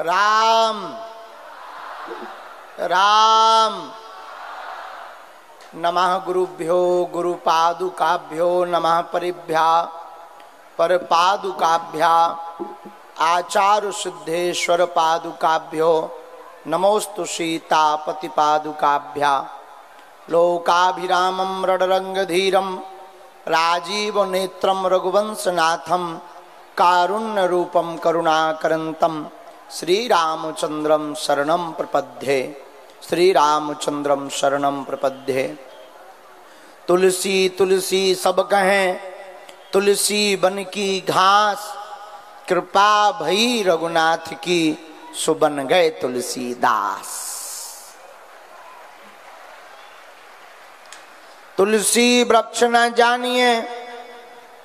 राम राम। नमः गुरुभ्यो गुरुपादुकाभ्यो नमः परिभ्या परपादुकाभ्या आचार्य सिद्धेश्वर पादुकाभ्यो नमोस्तु सीतापति पादुकाभ्या। लोकाभिरामं रणरंगधीरं राजीव नेत्रं रघुवंशनाथं कारुण्य रूपं करुणाकरन्तं श्रीरामचंद्रं शरणं प्रपद्ये। श्रीरामचंद्रं शरणं प्रपद्ये। तुलसी तुलसी सब कहें तुलसी बन की घास, कृपा भई रघुनाथ की सो बन गए तुलसीदास। तुलसी वृक्ष न जानिए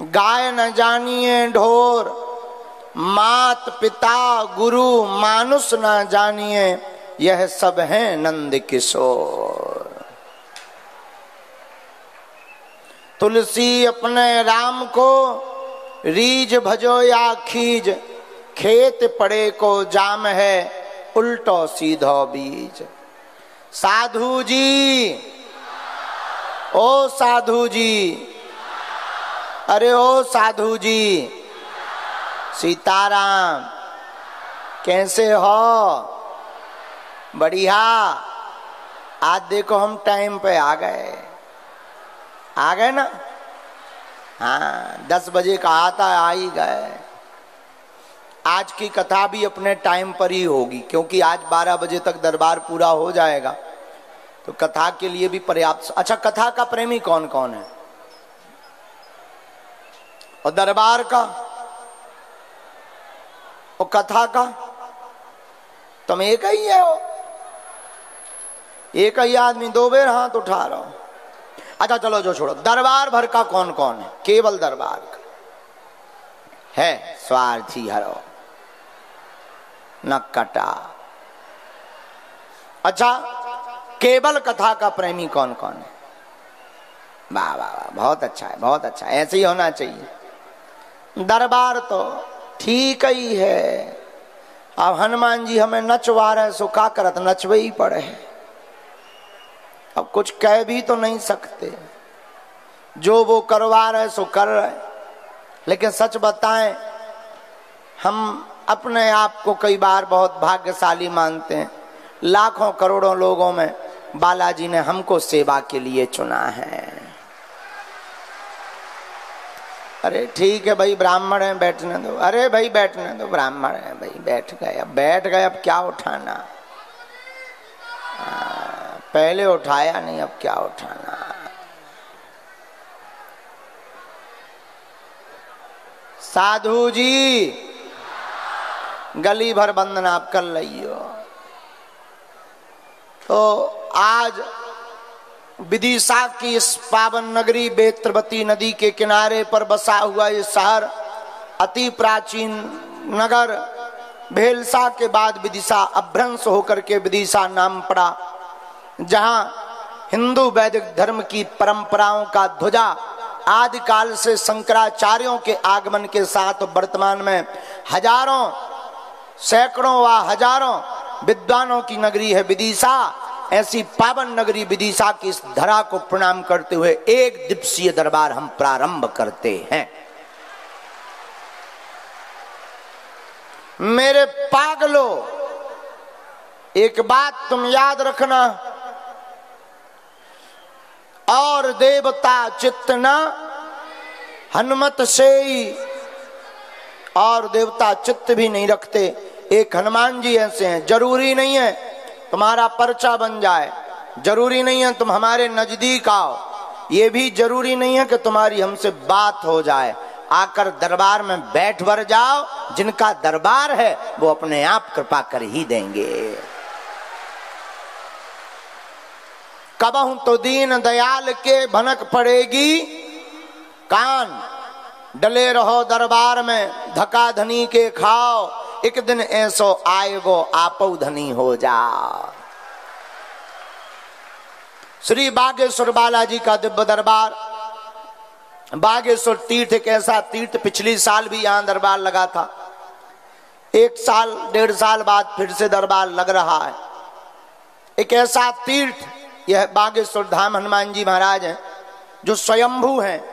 गाय न जानिए ढोर, मात पिता गुरु मानुष न जानिए यह सब हैं नंद किशोर। तुलसी अपने राम को रीज भजो या खीज, खेत पड़े को जाम है उल्टो सीधो बीज। साधु जी ओ साधु जी, अरे ओ साधु जी, सीताराम कैसे हो? बढ़िया। आज देखो हम टाइम पे आ गए ना। हाँ 10 बजे का आता आ ही गए। आज की कथा भी अपने टाइम पर ही होगी क्योंकि आज 12 बजे तक दरबार पूरा हो जाएगा तो कथा के लिए भी पर्याप्त। अच्छा, कथा का प्रेमी कौन कौन है? और दरबार का और कथा का तुम एक ही है हो। एक ही आदमी 2 बेर हाथ उठा रहा हो। अच्छा चलो जो छोड़ो, दरबार भर का कौन कौन है? केवल दरबार का है स्वार्थी हरो न कटा। अच्छा, केवल कथा का प्रेमी कौन कौन है? वाह वाह वाह, बहुत अच्छा है, बहुत अच्छा है, ऐसे ही होना चाहिए। दरबार तो ठीक ही है। अब हनुमान जी हमें नचवा रहे सो का करत, नचवे ही पड़े हैं। अब कुछ कह भी तो नहीं सकते, जो वो करवा रहे सो कर रहे। लेकिन सच बताएं, हम अपने आप को कई बार बहुत भाग्यशाली मानते हैं। लाखों करोड़ों लोगों में बालाजी ने हमको सेवा के लिए चुना है। अरे ठीक है भाई, ब्राह्मण है बैठने दो। अरे भाई बैठने दो, ब्राह्मण है भाई, बैठ गए। अब बैठ गए, अब क्या उठाना? पहले उठाया नहीं, अब क्या उठाना? साधु जी गली भर बंदन आप कर लियो। तो आज विदिशा की इस पावन नगरी बेत्रवती नदी के किनारे पर बसा हुआ ये शहर, अति प्राचीन नगर। भेलसा के बाद विदिशा अभ्रंश होकर के विदिशा नाम पड़ा, जहां हिंदू वैदिक धर्म की परंपराओं का ध्वजा आदिकाल से शंकराचार्यों के आगमन के साथ वर्तमान में हजारों सैकड़ों व हजारों विद्वानों की नगरी है विदिशा। ऐसी पावन नगरी विदिशा की इस धरा को प्रणाम करते हुए एक दिवसीय दरबार हम प्रारंभ करते हैं। मेरे पागलों, एक बात तुम याद रखना, और देवता चित्त न हनुमत से ही, और देवता चित्त भी नहीं रखते। एक हनुमान जी ऐसे हैं। जरूरी नहीं है तुम्हारा पर्चा बन जाए, जरूरी नहीं है तुम हमारे नजदीक आओ, ये भी जरूरी नहीं है कि तुम्हारी हमसे बात हो जाए। आकर दरबार में बैठ भर जाओ, जिनका दरबार है वो अपने आप कृपा कर ही देंगे। कबहू तो दीन दयाल के भनक पड़ेगी कान, डले रहो दरबार में धका धनी के खाओ, एक दिन ऐसो आएगो आपो धनी हो जा। श्री बागेश्वर बालाजी का दिव्य दरबार। बागेश्वर तीर्थ एक ऐसा तीर्थ, पिछली साल भी यहां दरबार लगा था। 1 साल 1.5 साल बाद फिर से दरबार लग रहा है। एक ऐसा तीर्थ, यह बागेश्वर धाम हनुमान जी महाराज हैं जो स्वयंभू हैं।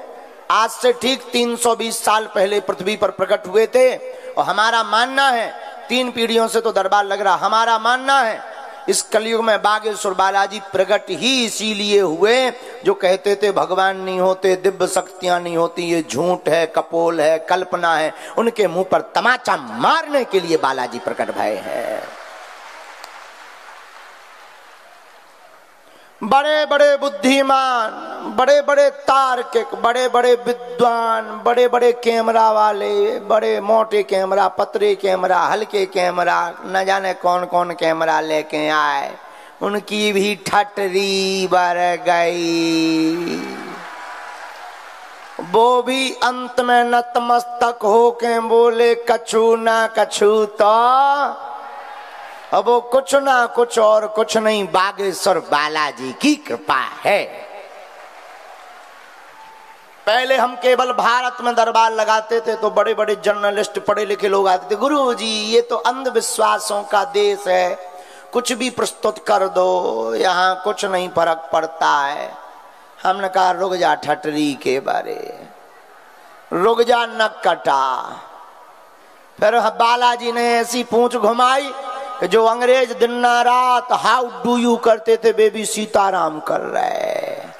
आज से ठीक 320 साल पहले पृथ्वी पर प्रकट हुए थे और हमारा मानना है 3 पीढ़ियों से तो दरबार लग रहा। हमारा मानना है इस कलयुग में बागेश्वर बालाजी प्रकट ही इसीलिए हुए जो कहते थे भगवान नहीं होते, दिव्य शक्तियां नहीं होती, ये झूठ है, कपोल है, कल्पना है, उनके मुंह पर तमाचा मारने के लिए बालाजी प्रकट भय है। बड़े बड़े बुद्धिमान, बड़े बड़े तार्किक, बड़े बड़े विद्वान, बड़े बड़े कैमरा वाले, बड़े मोटे कैमरा, पतले कैमरा, हल्के कैमरा, न जाने कौन कौन कैमरा लेके आए, उनकी भी ठटरी बर गई। वो भी अंत में नतमस्तक होके बोले कछु ना कछु तो अब वो कुछ ना कुछ और कुछ नहीं, बागेश्वर बालाजी की कृपा है। पहले हम केवल भारत में दरबार लगाते थे तो बड़े बड़े जर्नलिस्ट, पढ़े लिखे लोग आते थे, गुरुजी ये तो अंधविश्वासों का देश है, कुछ भी प्रस्तुत कर दो, यहाँ कुछ नहीं फर्क पड़ता है। हमने कहा रुक जा ठटरी के बारे, रुक जा नक कटा। फिर बालाजी ने ऐसी पूंछ घुमाई जो अंग्रेज दिन रात हाउ डू यू करते थे, बेबी सीताराम कर रहे।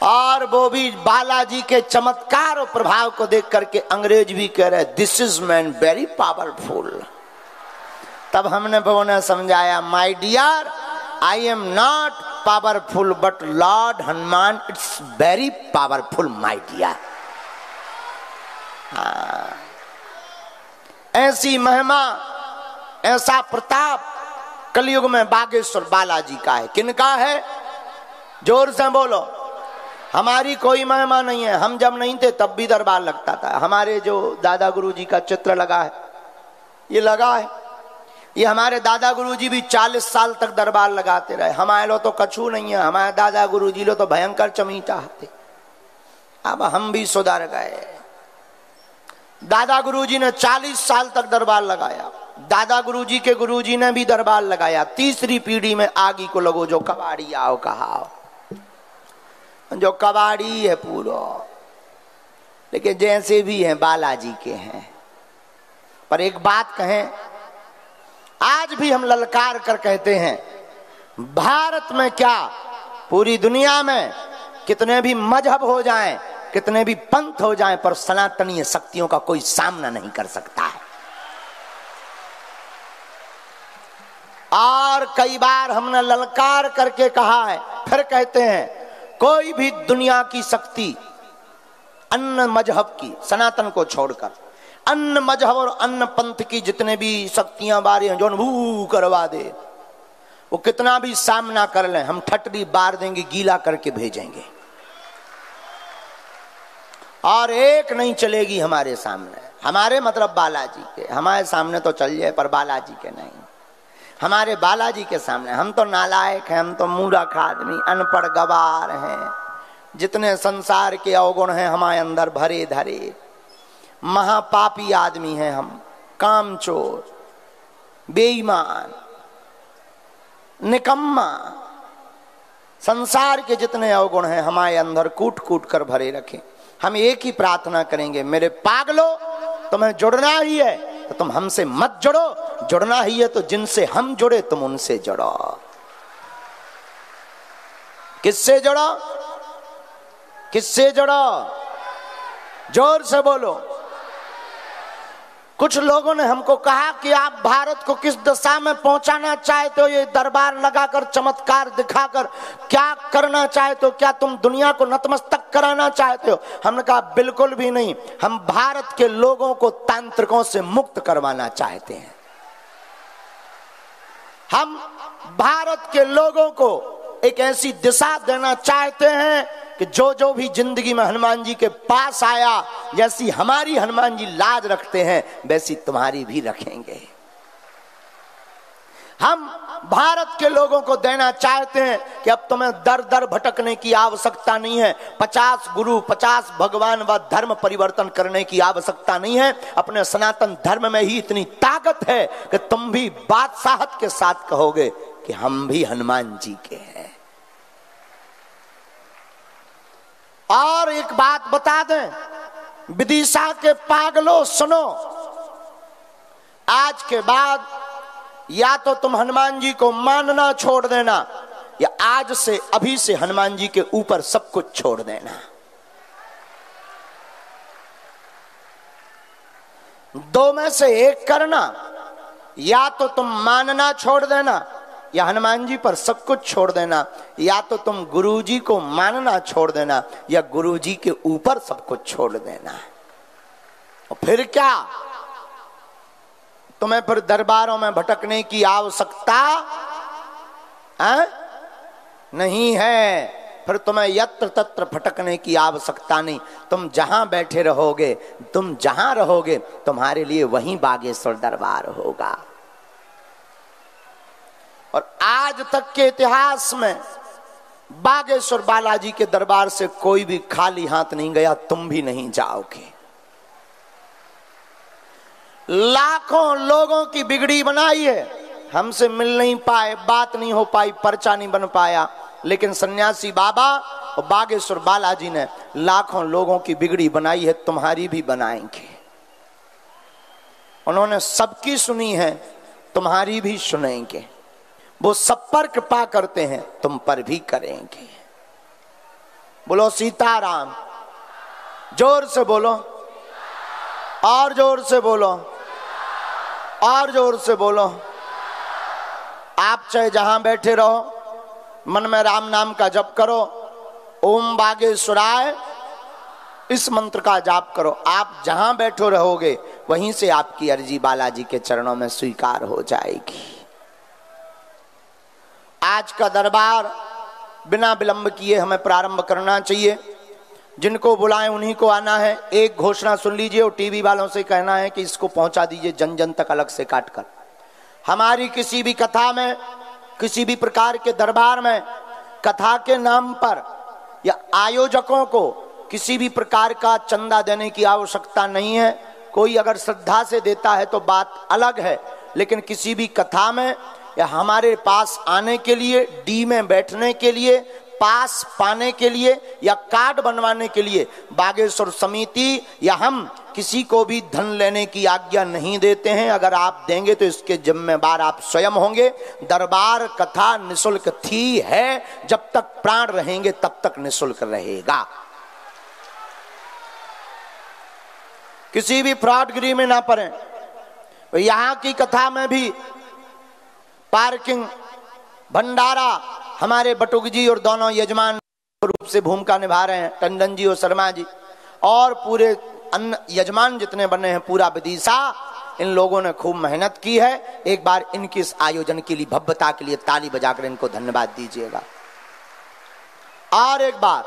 और वो भी बालाजी के चमत्कार और प्रभाव को देख करके अंग्रेज भी कह रहे this is man very powerful. तब हमने उन्हें समझाया my dear I am not powerful but lord Hanuman it's very powerful my dear. ऐसी महिमा, ऐसा प्रताप कलयुग में बागेश्वर बालाजी का है। किनका है? जोर से बोलो। हमारी कोई महिमा नहीं है, हम जब नहीं थे तब भी दरबार लगता था। हमारे जो दादा गुरुजी का चित्र लगा है, ये लगा है, ये हमारे दादा गुरुजी भी 40 साल तक दरबार लगाते रहे। हमारे लो तो कछु नहीं है, हमारे दादा गुरुजी लो तो भयंकर चमीटा थे। अब हम भी सुधर गए। दादा गुरुजी ने 40 साल तक दरबार लगाया, दादा गुरुजी के गुरुजी ने भी दरबार लगाया। तीसरी पीढ़ी में आगी को लगो जो कबाड़ी आओ कहा, जो कबाड़ी है पूरा, लेकिन जैसे भी हैं बालाजी के हैं। पर एक बात कहें, आज भी हम ललकार कर कहते हैं भारत में क्या पूरी दुनिया में कितने भी मजहब हो जाएं, कितने भी पंथ हो जाएं, पर सनातनीय शक्तियों का कोई सामना नहीं कर सकता है। और कई बार हमने ललकार करके कहा है, फिर कहते हैं कोई भी दुनिया की शक्ति अन्य मजहब की, सनातन को छोड़कर अन्य मजहब और अन्य पंथ की जितने भी शक्तियां बारी हैं जो भू करवा दे, वो कितना भी सामना कर लें, हम ठटरी बार देंगे, गीला करके भेजेंगे, और एक नहीं चलेगी हमारे सामने। हमारे मतलब बालाजी के, हमारे सामने तो चल जाए पर बालाजी के नहीं। हमारे बालाजी के सामने हम तो नालायक हैं, हम तो मूर्ख आदमी, अनपढ़ गवार हैं। जितने संसार के अवगुण हैं हमारे अंदर भरे धरे, महापापी आदमी हैं हम, कामचोर, बेईमान, निकम्मा। संसार के जितने अवगुण हैं हमारे अंदर कूट कूट कर भरे रखे। हम एक ही प्रार्थना करेंगे, मेरे पागलो तुम्हें जुड़ना ही है तो तुम हमसे मत जुड़ो, जुड़ना ही है तो जिनसे हम जुड़े तुम उनसे जुड़ो। किससे जुड़ो? किससे जुड़ो? जोर से बोलो। कुछ लोगों ने हमको कहा कि आप भारत को किस दिशा में पहुंचाना चाहते हो, ये दरबार लगाकर चमत्कार दिखाकर क्या करना चाहते हो, क्या तुम दुनिया को नतमस्तक कराना चाहते हो? हमने कहा बिल्कुल भी नहीं, हम भारत के लोगों को तांत्रिकों से मुक्त करवाना चाहते हैं। हम भारत के लोगों को एक ऐसी दिशा देना चाहते हैं कि जो जो भी जिंदगी में हनुमान जी के पास आया, जैसी हमारी हनुमान जी लाज रखते हैं वैसी तुम्हारी भी रखेंगे। हम भारत के लोगों को देना चाहते हैं कि अब तुम्हें दर दर भटकने की आवश्यकता नहीं है, 50 गुरु 50 भगवान व धर्म परिवर्तन करने की आवश्यकता नहीं है। अपने सनातन धर्म में ही इतनी ताकत है कि तुम भी बादशाहत के साथ कहोगे कि हम भी हनुमान जी के हैं। और एक बात बता दें, विदिशा के पागलों सुनो, आज के बाद या तो तुम हनुमान जी को मानना छोड़ देना, या आज से अभी से हनुमान जी के ऊपर सब कुछ छोड़ देना। दो में से एक करना, या तो तुम मानना छोड़ देना या हनुमान जी पर सब कुछ छोड़ देना, या तो तुम गुरु जी को मानना छोड़ देना या गुरु जी के ऊपर सब कुछ छोड़ देना। और फिर क्या, तुम्हें फिर दरबारों में भटकने की आवश्यकता नहीं है, फिर तुम्हें यत्र तत्र भटकने की आवश्यकता नहीं। तुम जहां बैठे रहोगे, तुम जहां रहोगे, तुम्हारे लिए वहीं बागेश्वर दरबार होगा। और आज तक के इतिहास में बागेश्वर बालाजी के दरबार से कोई भी खाली हाथ नहीं गया, तुम भी नहीं जाओगे। लाखों लोगों की बिगड़ी बनाई है, हमसे मिल नहीं पाए, बात नहीं हो पाई, पर्चा नहीं बन पाया, लेकिन सन्यासी बाबा और बागेश्वर बालाजी ने लाखों लोगों की बिगड़ी बनाई है, तुम्हारी भी बनाएंगे। उन्होंने सबकी सुनी है, तुम्हारी भी सुनेंगे। वो सब पर कृपा करते हैं, तुम पर भी करेंगे। बोलो सीताराम, जोर से बोलो, और जोर से बोलो, और जोर से बोलो। आप चाहे जहां बैठे रहो, मन में राम नाम का जप करो, ओम बागेश्वराय इस मंत्र का जाप करो। आप जहां बैठो रहोगे, वहीं से आपकी अर्जी बालाजी के चरणों में स्वीकार हो जाएगी। आज का दरबार बिना विलंब किए हमें प्रारंभ करना चाहिए। जिनको बुलाएं उन्हीं को आना है। एक घोषणा सुन लीजिए और टीवी वालों से कहना है कि इसको पहुंचा दीजिए जन जन तक अलग से काटकर। हमारी किसी भी कथा में, किसी भी प्रकार के दरबार में कथा के नाम पर या आयोजकों को किसी भी प्रकार का चंदा देने की आवश्यकता नहीं है। कोई अगर श्रद्धा से देता है तो बात अलग है, लेकिन किसी भी कथा में या हमारे पास आने के लिए, डी में बैठने के लिए, पास पाने के लिए या कार्ड बनवाने के लिए बागेश्वर समिति या हम किसी को भी धन लेने की आज्ञा नहीं देते हैं। अगर आप देंगे तो इसके जिम्मेदार आप स्वयं होंगे। दरबार कथा निशुल्क थी है, जब तक प्राण रहेंगे तब तक निशुल्क रहेगा। किसी भी फ्रॉडगिरी में ना पड़े। यहां की कथा में भी पार्किंग, भंडारा हमारे बटुक जी और दोनों यजमान रूप से भूमिका निभा रहे हैं, टंडन जी और शर्मा जी, और पूरे अन्य यजमान जितने बने हैं, पूरा विदिशा, इन लोगों ने खूब मेहनत की है। एक बार इनके इस आयोजन के लिए, भव्यता के लिए ताली बजाकर इनको धन्यवाद दीजिएगा। और एक बार,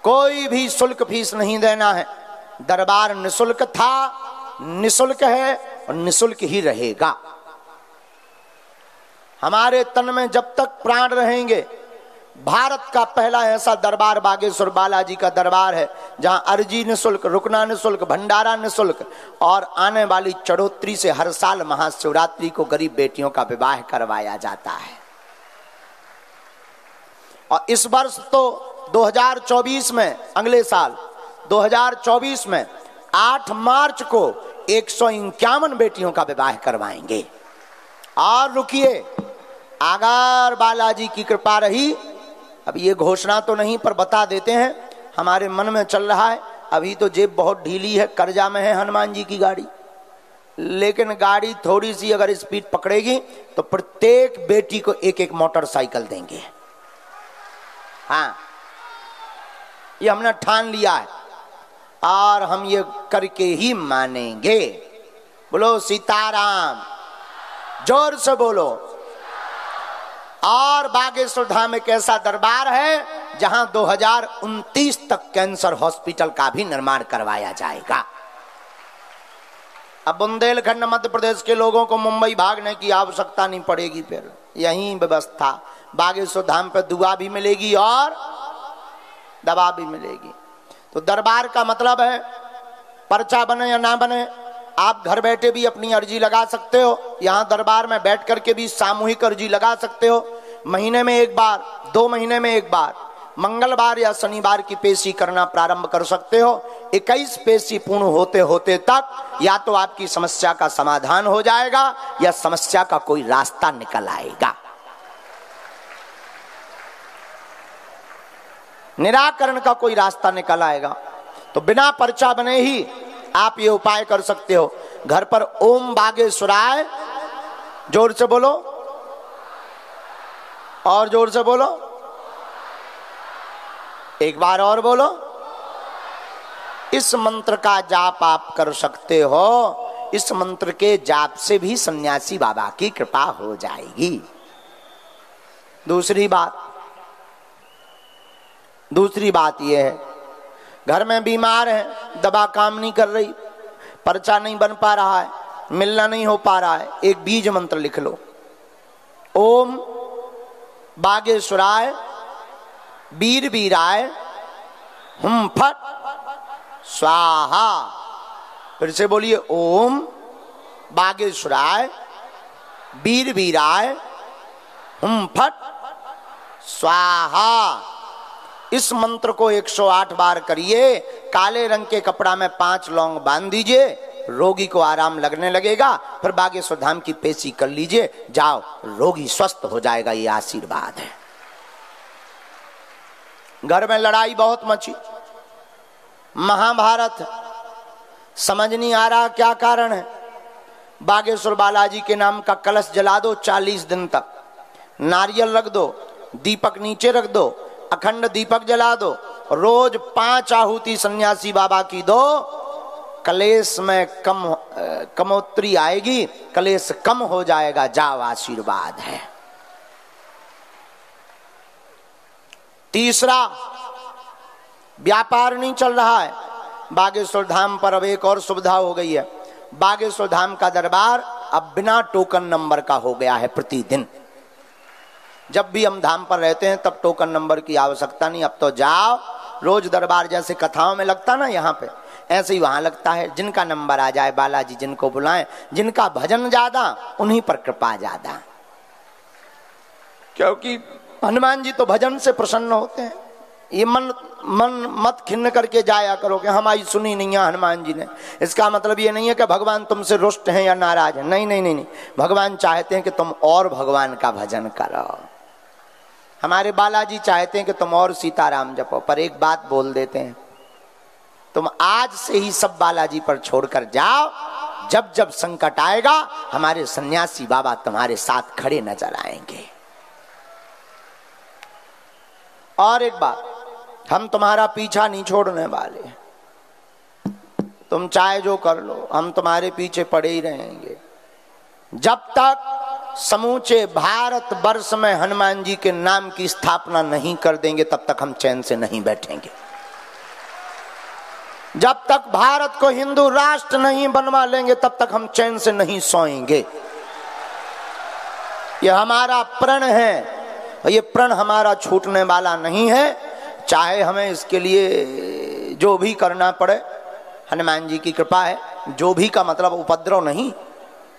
कोई भी शुल्क फीस नहीं देना है। दरबार निशुल्क था, निशुल्क है और निशुल्क ही रहेगा। हमारे तन में जब तक प्राण रहेंगे, भारत का पहला ऐसा दरबार बागेश्वर बालाजी का दरबार है जहां अर्जी निशुल्क, रुकना निशुल्क, भंडारा निशुल्क, और आने वाली चढ़ोतरी से हर साल महाशिवरात्रि को गरीब बेटियों का विवाह करवाया जाता है। और इस वर्ष तो 2024 में, अगले साल 2024 में 8 मार्च को 151 बेटियों का विवाह करवाएंगे। और रुकिए, अगर बालाजी की कृपा रही, अब ये घोषणा तो नहीं पर बता देते हैं, हमारे मन में चल रहा है। अभी तो जेब बहुत ढीली है, कर्जा में है हनुमान जी की गाड़ी, लेकिन गाड़ी थोड़ी सी अगर स्पीड पकड़ेगी तो प्रत्येक बेटी को एक एक मोटरसाइकिल देंगे। हाँ, ये हमने ठान लिया है और हम ये करके ही मानेंगे। बोलो सीताराम, जोर से बोलो। और बागेश्वर धाम एक ऐसा दरबार है जहां 2029 तक कैंसर हॉस्पिटल का भी निर्माण करवाया जाएगा। अब बुंदेलखंड मध्य प्रदेश के लोगों को मुंबई भागने की आवश्यकता नहीं पड़ेगी। फिर यही व्यवस्था। बागेश्वर धाम पर दुआ भी मिलेगी और दवा भी मिलेगी। तो दरबार का मतलब है पर्चा बने या ना बने, आप घर बैठे भी अपनी अर्जी लगा सकते हो। यहाँ दरबार में बैठ करके भी सामूहिक अर्जी लगा सकते हो। महीने में एक बार, 2 महीने में एक बार, मंगलवार या शनिवार की पेशी करना प्रारंभ कर सकते हो। 21 पेशी पूर्ण होते होते तक या तो आपकी समस्या का समाधान हो जाएगा या समस्या का कोई रास्ता निकल आएगा, निराकरण का कोई रास्ता निकल आएगा। तो बिना पर्चा बने ही आप ये उपाय कर सकते हो। घर पर ओम बागेश्वराय, जोर से बोलो और जोर से बोलो, एक बार और बोलो। इस मंत्र का जाप आप कर सकते हो। इस मंत्र के जाप से भी सन्यासी बाबा की कृपा हो जाएगी। दूसरी बात यह है, घर में बीमार है, दवा काम नहीं कर रही, पर्चा नहीं बन पा रहा है, मिलना नहीं हो पा रहा है, एक बीज मंत्र लिख लो। ओम बागेश्वराय वीर वीराय हुम फट स्वाहा। फिर से बोलिए, ओम बागेश्वराय वीर वीराय हुम फट स्वाहा। इस मंत्र को 108 बार करिए। काले रंग के कपड़ा में 5 लौंग बांध दीजिए, रोगी को आराम लगने लगेगा। फिर बागेश्वर धाम की पेशी कर लीजिए, जाओ, रोगी स्वस्थ हो जाएगा। ये आशीर्वाद है। घर में लड़ाई बहुत मची, महाभारत, समझ नहीं आ रहा क्या कारण है। बागेश्वर बालाजी के नाम का कलश जला दो 40 दिन तक, नारियल रख दो, दीपक नीचे रख दो, अखंड दीपक जला दो, रोज 5 आहुति सन्यासी बाबा की दो। कलेश में कमोत्री आएगी, कलेश कम हो जाएगा। जाओ, आशीर्वाद है। तीसरा, व्यापार नहीं चल रहा है। बागेश्वर धाम पर अब एक और सुविधा हो गई है। बागेश्वर धाम का दरबार अब बिना टोकन नंबर का हो गया है। प्रतिदिन जब भी हम धाम पर रहते हैं तब टोकन नंबर की आवश्यकता नहीं। अब तो जाओ, रोज दरबार जैसे कथाओं में लगता ना यहाँ पे, ऐसे ही वहां लगता है। जिनका नंबर आ जाए, बालाजी जिनको बुलाएं, जिनका भजन ज्यादा उन्हीं पर कृपा ज्यादा, क्योंकि हनुमान जी तो भजन से प्रसन्न होते हैं। ये मन मत खिन्न करके जाया करो कि हमारी सुनी नहीं है हनुमान जी ने। इसका मतलब ये नहीं है कि भगवान तुमसे रुष्ट हैं या नाराज हैं। नहीं नहीं नहीं नहीं, भगवान चाहते हैं कि तुम और भगवान का भजन करो। हमारे बालाजी चाहते हैं कि तुम और सीताराम जपो। पर एक बात बोल देते हैं, तुम आज से ही सब बालाजी पर छोड़कर जाओ। जब जब संकट आएगा हमारे सन्यासी बाबा तुम्हारे साथ खड़े नजर आएंगे। और एक बात, हम तुम्हारा पीछा नहीं छोड़ने वाले। तुम चाहे जो कर लो, हम तुम्हारे पीछे पड़े ही रहेंगे। जब तक समूचे भारत वर्ष में हनुमान जी के नाम की स्थापना नहीं कर देंगे तब तक हम चैन से नहीं बैठेंगे। जब तक भारत को हिंदू राष्ट्र नहीं बनवा लेंगे तब तक हम चैन से नहीं सोएंगे। यह हमारा प्रण है, ये प्रण हमारा छूटने वाला नहीं है। चाहे हमें इसके लिए जो भी करना पड़े, हनुमान जी की कृपा है। जो भी का मतलब उपद्रव नहीं,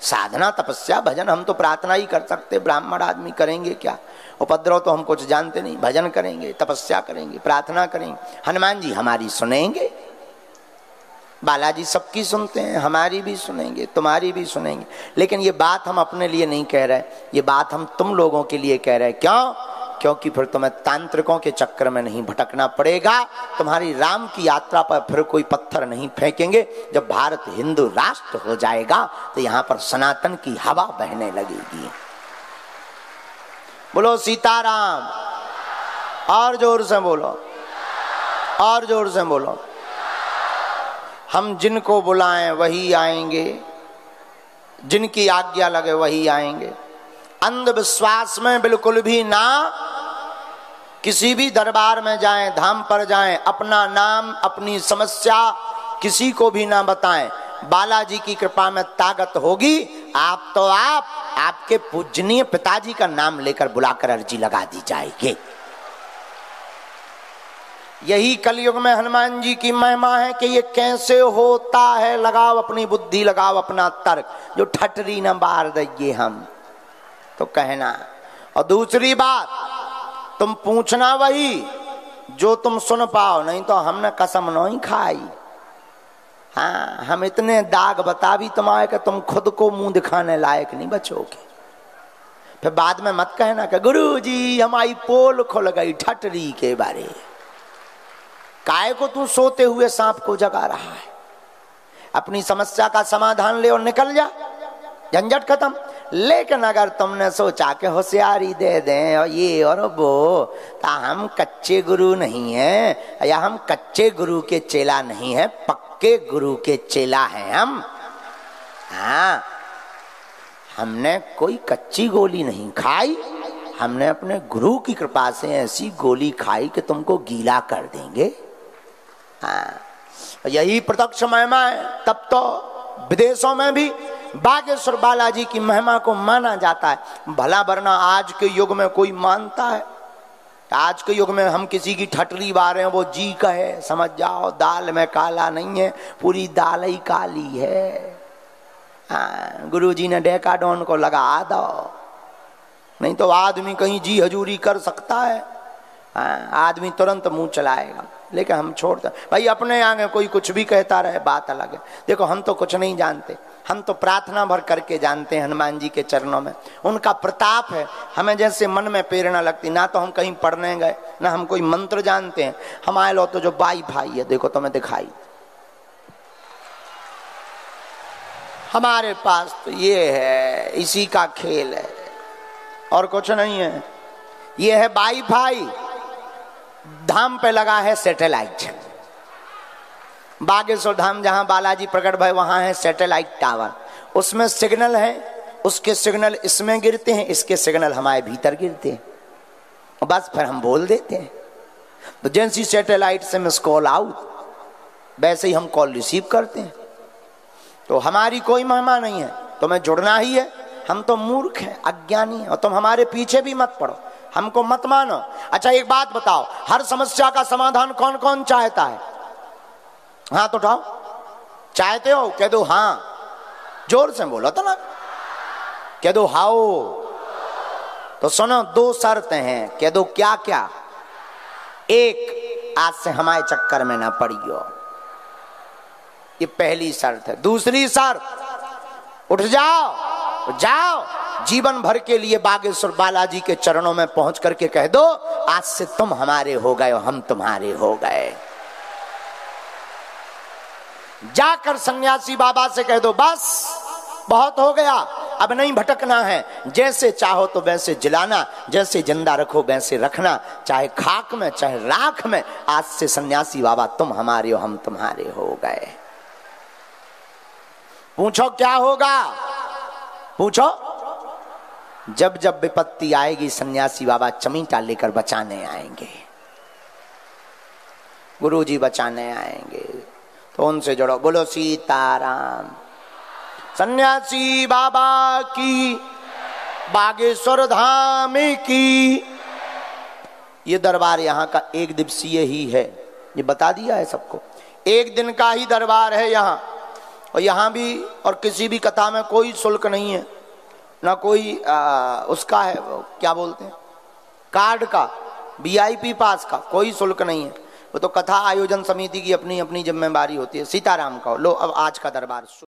साधना, तपस्या, भजन हम तो प्रार्थना ही कर सकते। ब्राह्मण आदमी करेंगे क्या? उपद्रव तो हम कुछ जानते नहीं। भजन करेंगे, तपस्या करेंगे, प्रार्थना करेंगे। हनुमान जी हमारी सुनेंगे, बालाजी सबकी सुनते हैं, हमारी भी सुनेंगे, तुम्हारी भी सुनेंगे। लेकिन ये बात हम अपने लिए नहीं कह रहे, ये बात हम तुम लोगों के लिए कह रहे हैं। क्यों? क्योंकि फिर तुम्हें तांत्रिकों के चक्कर में नहीं भटकना पड़ेगा। तुम्हारी राम की यात्रा पर फिर कोई पत्थर नहीं फेंकेंगे। जब भारत हिंदू राष्ट्र हो जाएगा तो यहाँ पर सनातन की हवा बहने लगेगी। बोलो सीताराम, और जोर से बोलो, और जोर से बोलो। हम जिनको बुलाएं वही आएंगे, जिनकी आज्ञा लगे वही आएंगे। अंधविश्वास में बिल्कुल भी ना। किसी भी दरबार में जाएं, धाम पर जाएं, अपना नाम, अपनी समस्या किसी को भी ना बताएं। बालाजी की कृपा में ताकत होगी। आप तो आपके आपके पूजनीय पिताजी का नाम लेकर बुलाकर अर्जी लगा दी जाएगी। यही कलयुग में हनुमान जी की महिमा है कि ये कैसे होता है। लगाओ अपनी बुद्धि, लगाओ अपना तर्क, जो ठटरी न बार दइए हम तो कहना। और दूसरी बात, तुम पूछना वही जो तुम सुन पाओ, नहीं तो हमने कसम नहीं खाई। हाँ, हम इतने दाग बता भी तुम्हारे कि तुम खुद को मुंह दिखाने लायक नहीं बचोगे। फिर बाद में मत कहना कि गुरुजी हमारी पोल खुल गई ठटरी के बारे। काय को तू सोते हुए सांप को जगा रहा है? अपनी समस्या का समाधान ले और निकल जा, झंझट खत्म। लेकिन अगर तुमने सोचा कि होशियारी दे दें और ये और वो, तो हम कच्चे गुरु नहीं हैं, या हम कच्चे गुरु के चेला नहीं हैं, पक्के गुरु के चेला हैं हम। हाँ, हमने कोई कच्ची गोली नहीं खाई, हमने अपने गुरु की कृपा से ऐसी गोली खाई कि तुमको गीला कर देंगे। हाँ, यही प्रत्यक्ष महिमा है। तब तो विदेशों में भी बागेश्वर बालाजी की महिमा को माना जाता है। भला वरना आज के युग में कोई मानता है? आज के युग में हम किसी की ठटरी बारे हैं, वो जी कहे, समझ जाओ दाल में काला नहीं है, पूरी दाल ही काली है। हाँ, गुरुजी ने डेकाडोन को लगा दो, नहीं तो आदमी कहीं जी हजूरी कर सकता है। हाँ, आदमी तुरंत मुंह चलाएगा। लेकिन हम छोड़ते भाई, अपने आगे कोई कुछ भी कहता रहे, बात अलग है। देखो, हम तो कुछ नहीं जानते, हम तो प्रार्थना भर करके जानते हैं हनुमान जी के चरणों में उनका प्रताप है। हमें जैसे मन में प्रेरणा लगती, ना तो हम कहीं पढ़ने गए, ना हम कोई मंत्र जानते हैं। हमारे लो तो जो बाई भाई है, देखो तुम्हें दिखाई, हमारे पास तो ये है, इसी का खेल है और कुछ नहीं है। ये है बाई भाई, धाम पे लगा है सैटेलाइट। बागेश्वर धाम जहां बालाजी प्रकट भय, वहां है सैटेलाइट टावर। उसमें सिग्नल है, उसके सिग्नल इसमें गिरते हैं, इसके सिग्नल हमारे भीतर गिरते हैं। बस फिर हम बोल देते हैं। तो जैसी सैटेलाइट से मिस कॉल आउट, वैसे ही हम कॉल रिसीव करते हैं। तो हमारी कोई महिमा नहीं है, तुम्हें जुड़ना ही है। हम तो मूर्ख हैं, अज्ञानी हैं, और तुम हमारे पीछे भी मत पड़ो, हमको मत मानो। अच्छा, एक बात बताओ, हर समस्या का समाधान कौन कौन चाहता है? हाँ तो उठाओ, चाहते हो? कह दो हाँ, जोर से बोलो तो ना, कह दो हाओ। तो सुनो, दो शर्तें हैं, कह दो क्या क्या? एक, आज से हमारे चक्कर में ना पड़ियो, ये पहली शर्त है। दूसरी शर्त, उठ जाओ, जाओ, जीवन भर के लिए बागेश्वर बालाजी के चरणों में पहुंच करके कह दो, आज से तुम हमारे हो गए और हम तुम्हारे हो गए। जाकर सन्यासी बाबा से कह दो, बस बहुत हो गया, अब नहीं भटकना है। जैसे चाहो तो वैसे जिलाना, जैसे जिंदा रखो वैसे रखना, चाहे खाक में चाहे राख में। आज से सन्यासी बाबा तुम हमारे हो, हम तुम्हारे हो गए। पूछो क्या होगा? पूछो। जब जब विपत्ति आएगी, सन्यासी बाबा चमीटा लेकर बचाने आएंगे, गुरुजी बचाने आएंगे। तो उनसे जुड़ो, बोलो सीताराम। सन्यासी बाबा की, बागेश्वर धाम की। ये दरबार यहाँ का एक दिवसीय ही है, ये बता दिया है सबको, एक दिन का ही दरबार है यहाँ। और यहाँ भी और किसी भी कथा में कोई शुल्क नहीं है, ना कोई उसका है, क्या बोलते हैं, कार्ड का, VIP पास का कोई शुल्क नहीं है। वो तो कथा आयोजन समिति की अपनी अपनी जिम्मेदारी होती है। सीताराम का लो, अब आज का दरबार